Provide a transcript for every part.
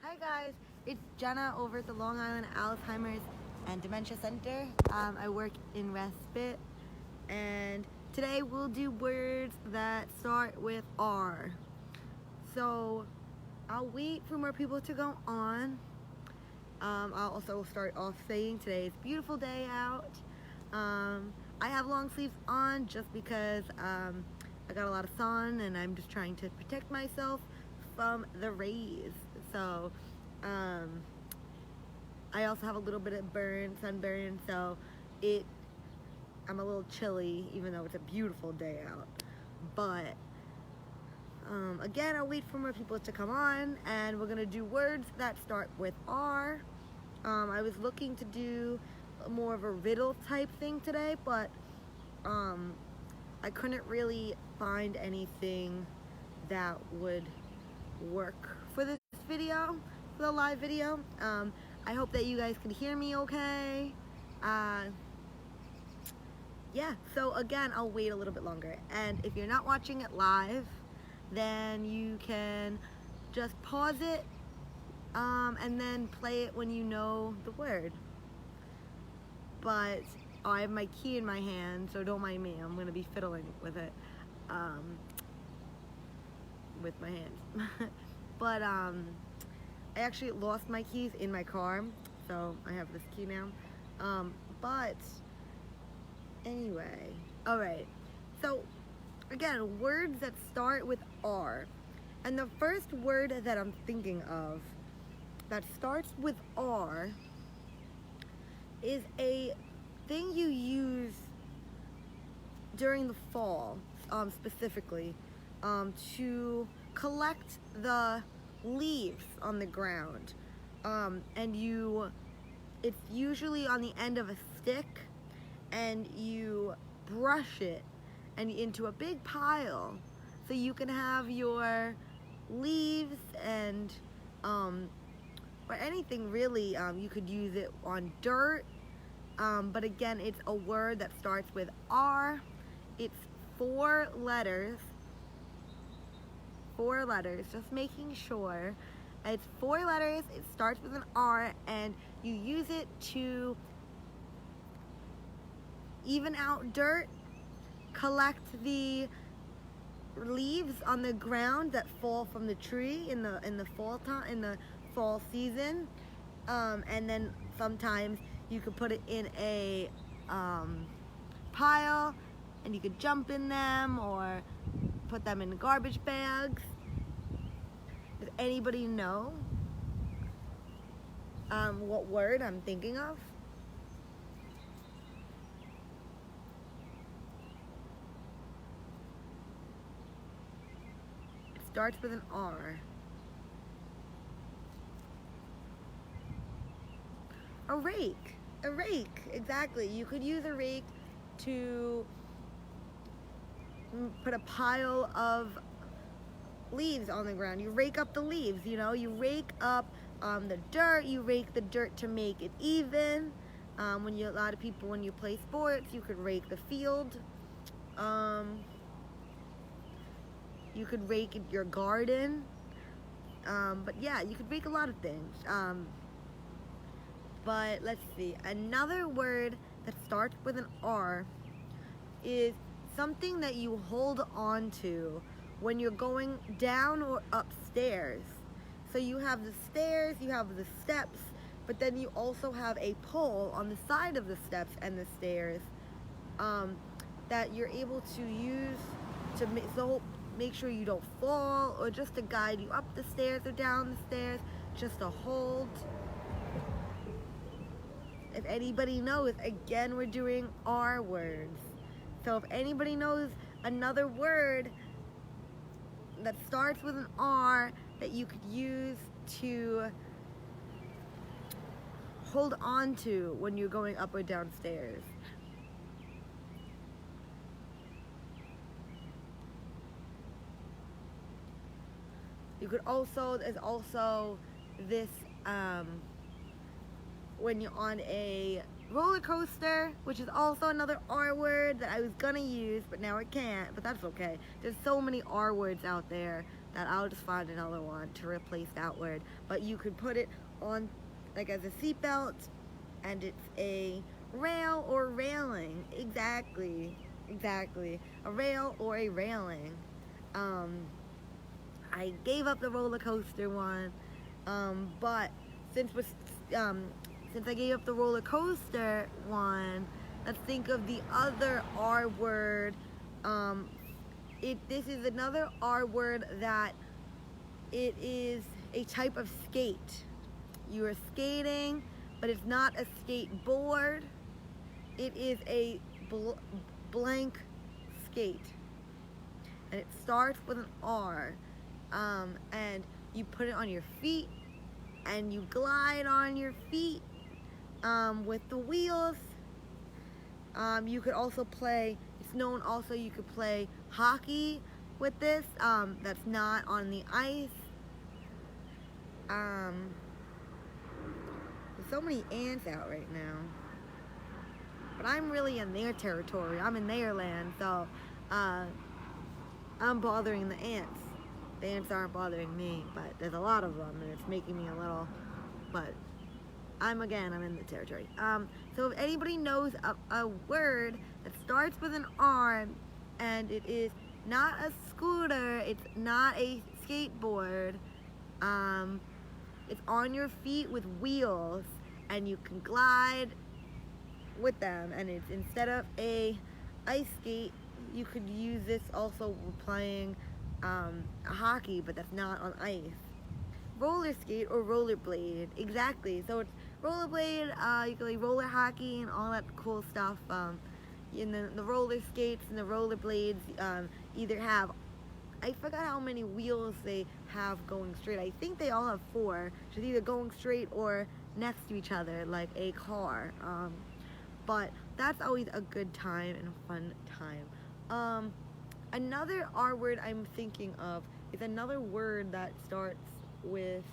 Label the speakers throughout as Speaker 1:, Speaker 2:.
Speaker 1: Hi guys, it's Jenna over at the Long Island Alzheimer's and Dementia Center. I work in respite, and today we'll do words that start with R. So I'll wait for more people to go on. I'll also start off saying today's a beautiful day out. I have long sleeves on just because I got a lot of sun and I'm just trying to protect myself from the rays. So I also have a little bit of sunburn, so I'm a little chilly even though it's a beautiful day out. But again, I'll wait for more people to come on, and we're gonna do words that start with R. I was looking to do more of a riddle type thing today, but I couldn't really find anything that would work for this video, for the live video. I hope that you guys can hear me okay. Yeah, so again, I'll wait a little bit longer. And if you're not watching it live, then you can just pause it and then play it when you know the word. But I have my key in my hand, so don't mind me. I'm gonna be fiddling with it with my hands. But I actually lost my keys in my car, so I have this key now. But anyway, all right. So again, words that start with R. And the first word that I'm thinking of that starts with R is a thing you use during the fall, specifically, to collect the leaves on the ground. It's usually on the end of a stick, and you brush it into a big pile so you can have your leaves and or anything really. You could use it on dirt, but again, it's a word that starts with R. It's 4 letters, just making sure. It's 4 letters, it starts with an R, and you use it to even out dirt, collect the leaves on the ground that fall from the tree in the fall season, and then sometimes you could put it in a pile, and you could jump in them or put them in garbage bags. Does anybody know what word I'm thinking of? It starts with an R. A rake. A rake, exactly. You could use a rake to put a pile of leaves on the ground. You rake up the leaves, you rake up the dirt. You rake the dirt to make it even. A lot of people, when you play sports, you could rake the field. You could rake your garden. But yeah, you could rake a lot of things. But let's see, another word that starts with an R is something that you hold on to when you're going down or upstairs. So you have the stairs, you have the steps, but then you also have a pole on the side of the steps and the stairs that you're able to use to make sure you don't fall, or just to guide you up the stairs or down the stairs, just to hold. If anybody knows, again, we're doing R words. So if anybody knows another word that starts with an R that you could use to hold on to when you're going up or downstairs. You could also, there's also this, when you're on a roller coaster, which is also another R word that I was gonna use, but now I can't, but that's okay. There's so many R words out there that I'll just find another one to replace that word. But you could put it on like as a seatbelt, and it's a rail or railing. Exactly. A rail or a railing. I gave up the roller coaster one, but since I gave up the roller coaster one, let's think of the other R word. This is another R word that it is a type of skate. You are skating, but it's not a skateboard. It is a blank skate, and it starts with an R. And you put it on your feet, and you glide on your feet with the wheels. You could also play, it's known also you could play hockey with this, that's not on the ice. There's so many ants out right now, but I'm really in their territory. I'm in their land, so I'm bothering the ants. The ants aren't bothering me, but there's a lot of them, and it's making me a little, but I'm in the territory. So if anybody knows a word that starts with an R, and it is not a scooter, it's not a skateboard, it's on your feet with wheels, and you can glide with them, and it's instead of a ice skate, you could use this also playing hockey, but that's not on ice. Roller skate or rollerblade, exactly. So it's rollerblade, you can play roller hockey and all that cool stuff. The roller skates and the rollerblades either have, I forgot how many wheels they have going straight. I think they all have 4. So it's either going straight or next to each other like a car. But that's always a good time and a fun time. Another R word I'm thinking of is another word that starts with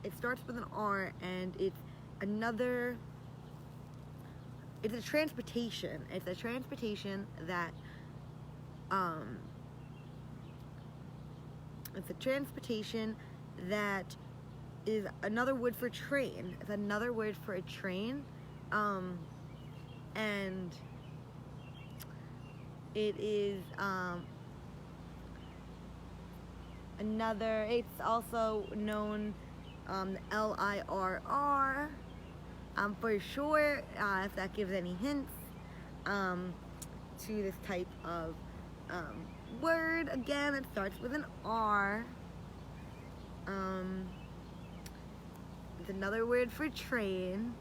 Speaker 1: an R, and it's a transportation. It's a transportation that is another word for train. It's another word for a train, and it is it's also known LIRR, for sure, if that gives any hints to this type of word. Again, it starts with an R. It's another word for train.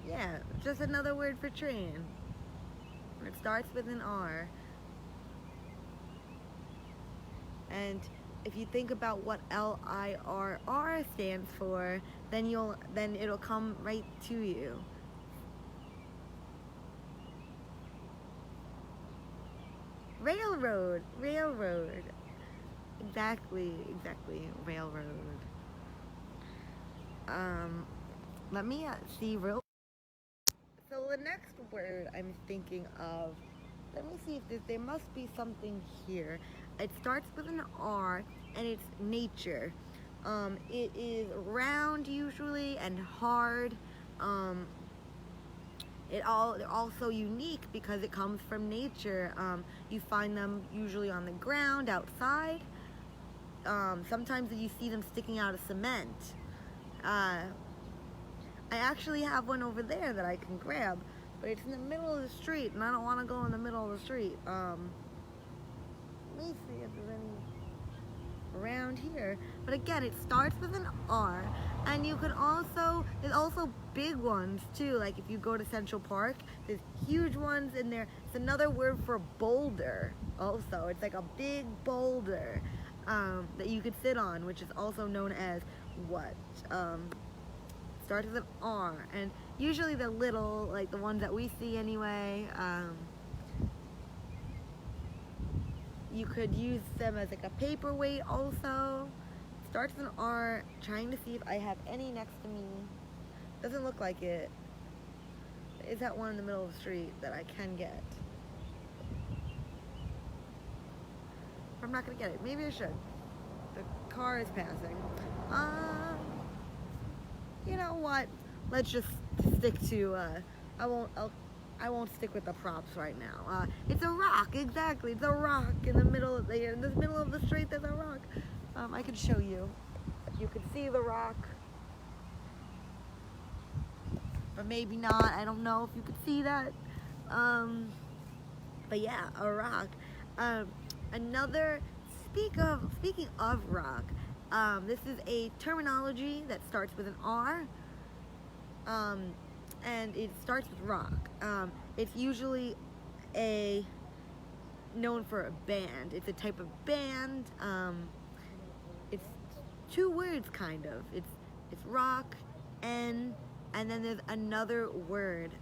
Speaker 1: Yeah, just another word for train. It starts with an R. And if you think about what LIRR stands for, then it'll come right to you. Railroad. Exactly, railroad. Let me see real. So the next word I'm thinking of, let me see if there must be something here. It starts with an R, and it's nature. It is round usually and hard. They're also unique because it comes from nature. You find them usually on the ground, outside. Sometimes you see them sticking out of cement. I actually have one over there that I can grab, but it's in the middle of the street, and I don't want to go in the middle of the street. Let me see if there's any around here. But again, it starts with an R, and there's also big ones too. Like if you go to Central Park, there's huge ones in there. It's another word for boulder also. It's like a big boulder that you could sit on, which is also known as what? Starts with an R, and usually they're little, like the ones that we see anyway. You could use them as like a paperweight also. Starts with an R. Trying to see if I have any next to me. Doesn't look like it. Is that one in the middle of the street that I can get? I'm not gonna get it. Maybe I should. The car is passing. You know what? Let's just stick to. I won't stick with the props right now. It's a rock, exactly. It's a rock in the middle of the street. There's a rock. I could show you. You could see the rock, but maybe not. I don't know if you could see that. But yeah, a rock. Another. Speaking of rock, this is a terminology that starts with an R. And it starts with rock. It's usually known for a band. It's a type of band. It's two words kind of. It's rock and then there's another word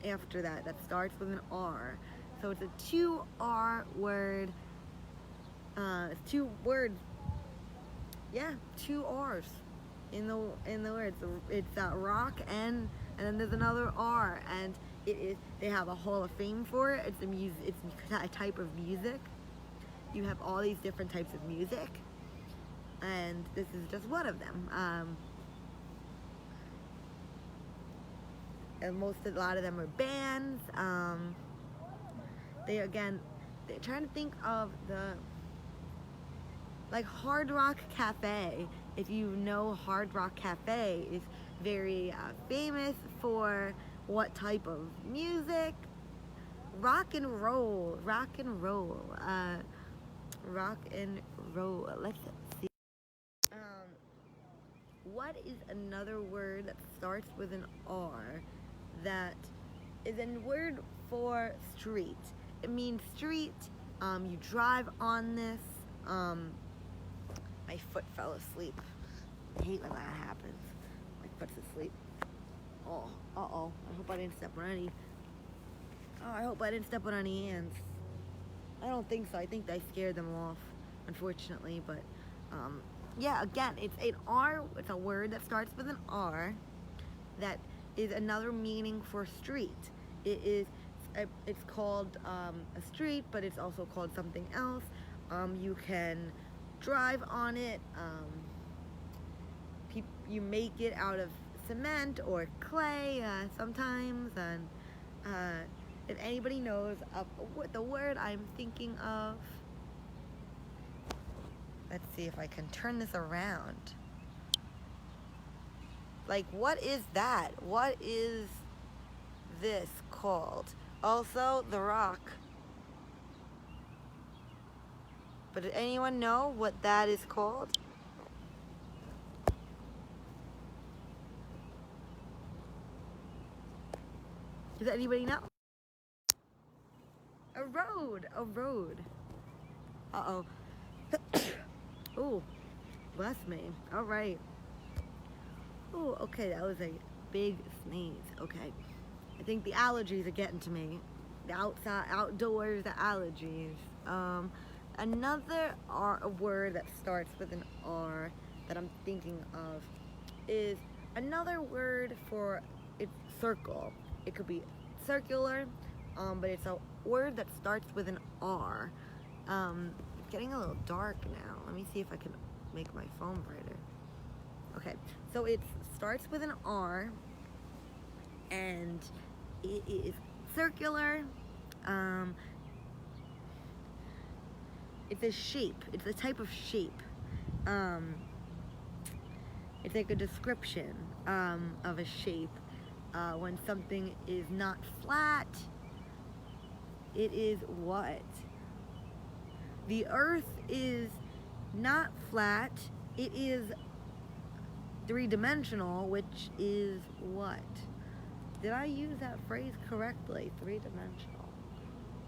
Speaker 1: after that starts with an R. So it's a 2R word. It's 2 words. Yeah, 2 R's in the words. It's rock and then there's another R, and they have a Hall of Fame for it. It's a type of music. You have all these different types of music, and this is just one of them. And a lot of them are bands. They're trying to think of like Hard Rock Cafe. If you know, Hard Rock Cafe is very famous for what type of music? Rock and roll. Let's see. What is another word that starts with an R that is a word for street? It means street. You drive on this. My foot fell asleep. I hate when that happens. My foot's asleep. Oh, uh-oh. I hope I didn't step on any ants. I don't think so. I think I scared them off, unfortunately. But, yeah, again, it's an R. It's a word that starts with an R that is another meaning for street. It's called a street, but it's also called something else. You can drive on it. You make it out of cement or clay sometimes, and if anybody knows what the word I'm thinking of, let's see if I can turn this around. Like, what is that? What is this called? Also, the rock. But does anyone know what that is called? Does anybody know? A road. Uh-oh. Oh, bless me. All right. Oh, okay, that was a big sneeze. Okay. I think the allergies are getting to me. The outdoors, the allergies. Another a word that starts with an R that I'm thinking of is another word for it's circle. It could be circular, but it's a word that starts with an R. It's getting a little dark now. Let me see if I can make my phone brighter. Okay, so it starts with an R, and it is circular. It's a shape. It's a type of shape. It's like a description of a shape. When something is not flat, it is what? The earth is not flat. It is three-dimensional, which is what? Did I use that phrase correctly? Three-dimensional.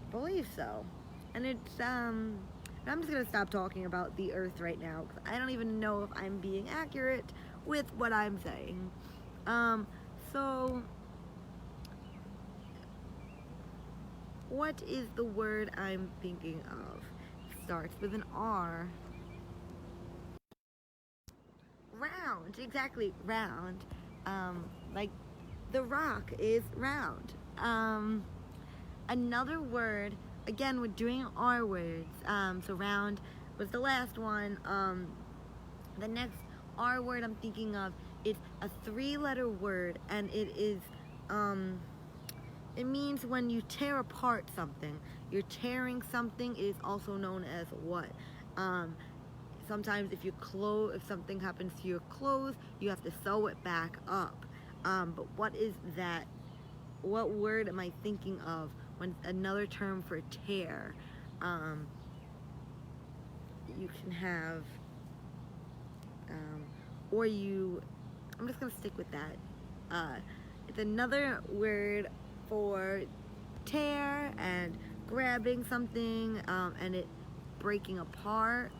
Speaker 1: I believe so. And it's, I'm just going to stop talking about the earth right now, because I don't even know if I'm being accurate with what I'm saying. So, what is the word I'm thinking of? It starts with an R. Round, exactly, round. Like the rock is round. Another word again, we're doing R words. So round was the last one. The next R word I'm thinking of is a 3-letter word, and it means when you tear apart something. You're tearing something. It is also known as what? Sometimes if something happens to your clothes, you have to sew it back up. But what is that? What word am I thinking of when another term for tear? You can have, I'm just gonna stick with that. It's another word for tear and grabbing something, and it breaking apart.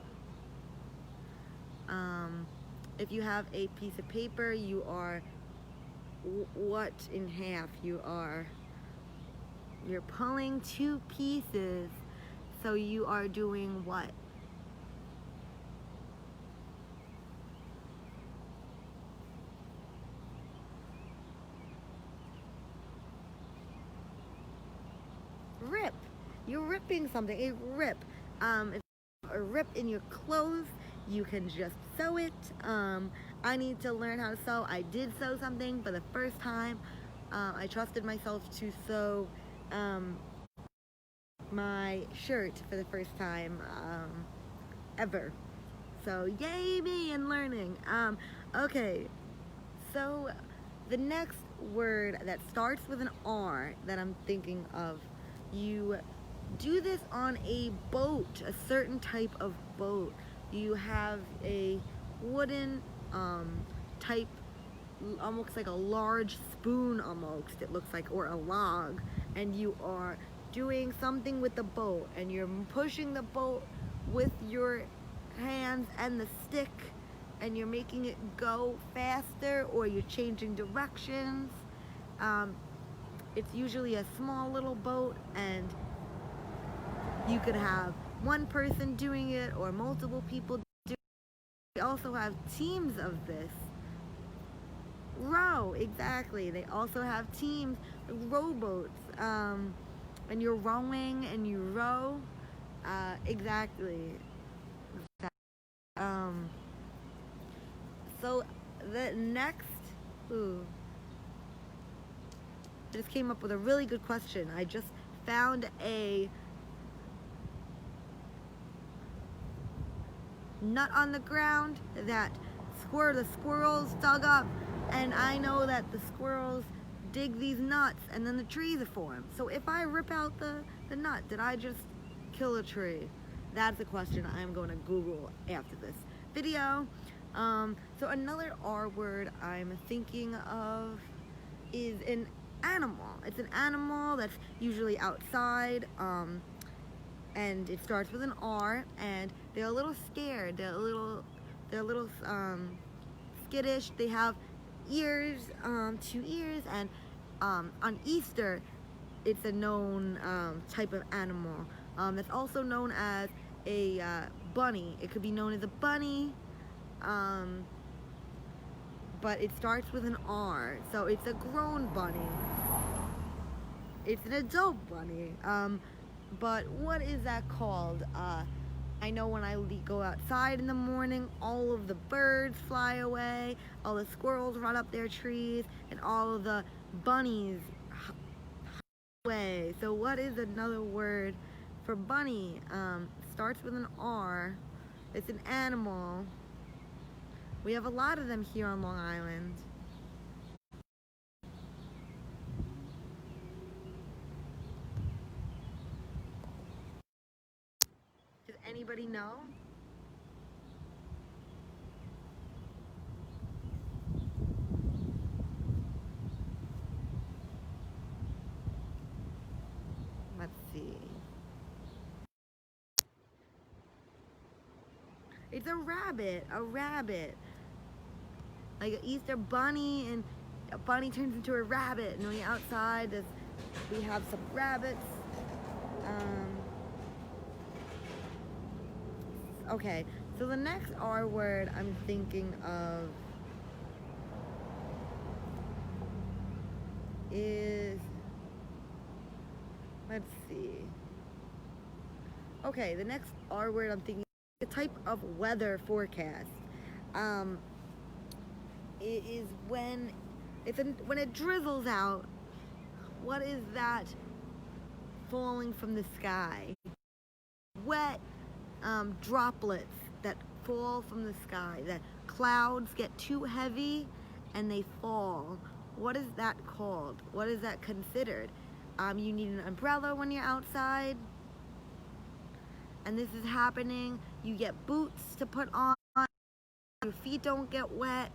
Speaker 1: If you have a piece of paper, you are what in half? You're pulling 2 pieces, so you are doing what? Rip. You're ripping something. A rip. If a rip in your clothes, you can just sew it. I need to learn how to sew. I did sew something for the first time. I trusted myself to sew my shirt for the first time ever. So yay me and learning. Okay, so the next word that starts with an R that I'm thinking of, you do this on a boat, a certain type of boat. You have a wooden type, almost like a large spoon almost, it looks like, or a log, and you are doing something with the boat, and you're pushing the boat with your hands and the stick, and you're making it go faster, or you're changing directions. It's usually a small little boat, and you could have one person doing it or multiple people doing it. We also have teams of this. Row, exactly. They also have teams, rowboats, and you're rowing and you row. Exactly. So the next, I just came up with a really good question. I just found a nut on the ground that the squirrels dug up, and I know that the squirrels dig these nuts and then the trees are formed. So if I rip out the nut, did I just kill a tree? That's a question I'm going to Google after this video. So another R word I'm thinking of is an animal. It's an animal that's usually outside, and it starts with an R, and they're a little scared. They're a little skittish. They have ears, 2 ears, and on Easter, it's a known type of animal. It's also known as a bunny. It could be known as a bunny, but it starts with an R, so it's a grown bunny. It's an adult bunny. But what is that called? I know when I go outside in the morning, all of the birds fly away, all the squirrels run up their trees, and all of the bunnies away. So what is another word for bunny? Starts with an R. It's an animal. We have a lot of them here on Long Island. Does anybody know? Let's see. It's a rabbit. A rabbit. Like an Easter bunny, and a bunny turns into a rabbit. And when you're outside, we have some rabbits. Okay, so the next R word I'm thinking of is, let's see. Okay, the next R word I'm thinking, the type of weather forecast. Um, it is when it drizzles out. What is that falling from the sky? Wet droplets that fall from the sky. That clouds get too heavy and they fall. What is that called? What is that considered? You need an umbrella when you're outside. And this is happening. You get boots to put on. Your feet don't get wet.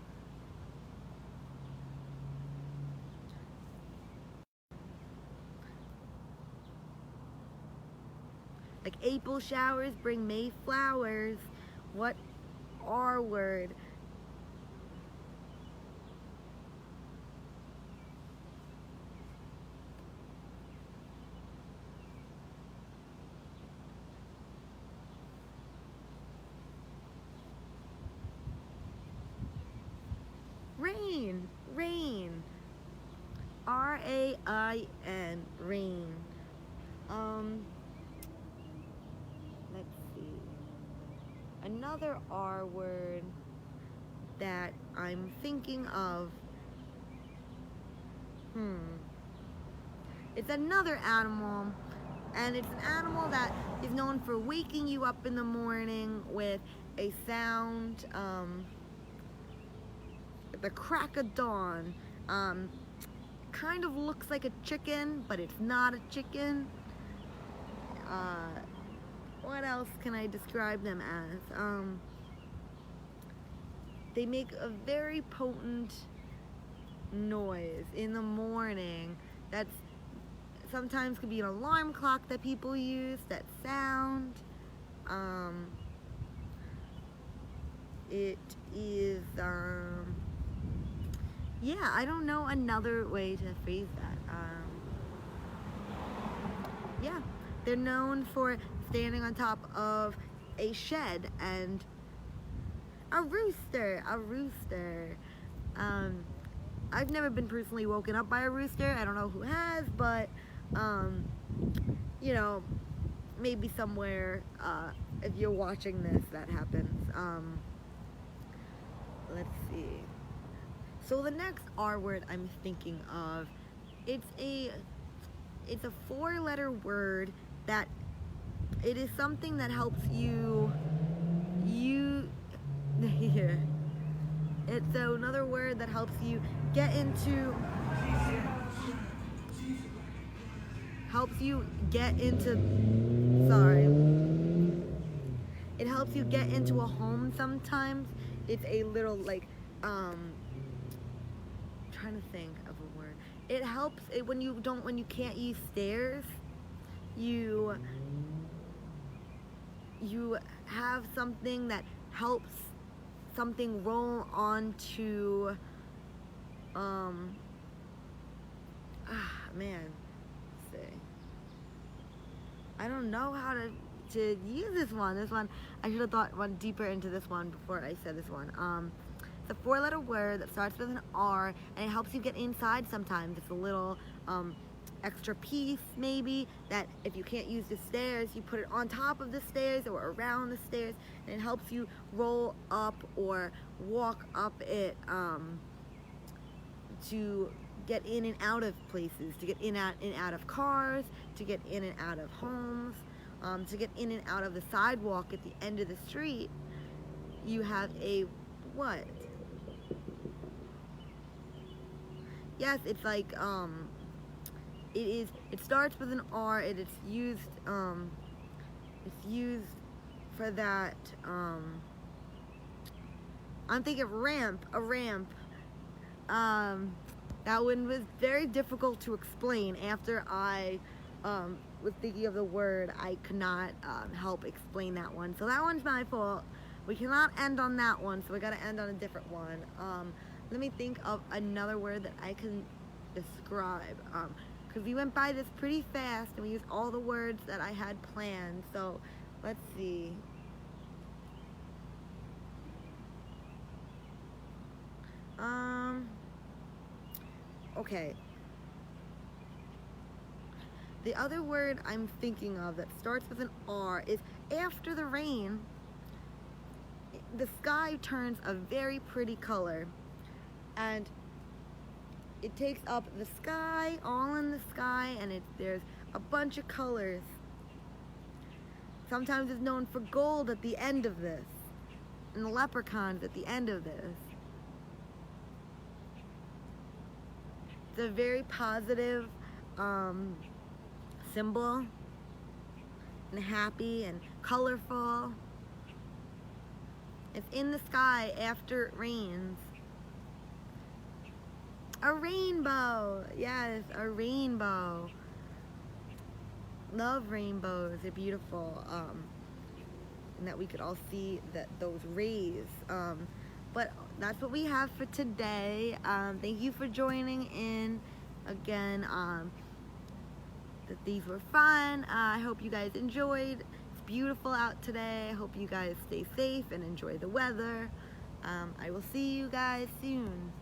Speaker 1: Like April showers bring May flowers. What R word? Rain. Rain. R-A-I-N. Rain. Let's see. Another R word that I'm thinking of. It's another animal, and it's an animal that is known for waking you up in the morning with a sound, the crack of dawn. Kind of looks like a chicken, but it's not a chicken. What else can I describe them as? They make a very potent noise in the morning. That's sometimes could be an alarm clock that people use. That sound. It is. Yeah, I don't know another way to phrase that. Yeah, they're known for standing on top of a shed and a rooster. I've never been personally woken up by a rooster. I don't know who has, but you know, maybe somewhere if you're watching this, that happens. Let's see. So the next R word I'm thinking of, it's a 4-letter word that it is something that helps you yeah. It's another word that helps you get into sorry. It helps you get into a home sometimes. It's a little like trying to think of a word. It helps when you can't use stairs. You have something that helps something roll onto man. Let's see. I don't know how to use this one. This one I should have thought one deeper into this one before I said this one. It's a 4-letter word that starts with an R, and it helps you get inside sometimes. It's a little extra piece maybe that if you can't use the stairs, you put it on top of the stairs or around the stairs, and it helps you roll up or walk up it to get in and out of places, to get in and out of cars, to get in and out of homes, to get in and out of the sidewalk at the end of the street. You have a what? Yes, it's like it starts with an R, and it's used for that I'm thinking a ramp. That one was very difficult to explain. After I was thinking of the word, I could not help explain that one. So that one's my fault. We cannot end on that one, so we gotta end on a different one. Let me think of another word that I can describe. Because we went by this pretty fast and we used all the words that I had planned. So let's see. Okay. The other word I'm thinking of that starts with an R is after the rain, the sky turns a very pretty color, and it takes up the sky, all in the sky, and there's a bunch of colors. Sometimes it's known for gold at the end of this, and the leprechauns at the end of this. It's a very positive symbol, and happy and colorful. It's in the sky after it rains. A rainbow, yes, a rainbow. Love rainbows, they're beautiful. And that we could all see those rays. But that's what we have for today. Thank you for joining in again. These were fun. I hope you guys enjoyed. It's beautiful out today. I hope you guys stay safe and enjoy the weather. I will see you guys soon.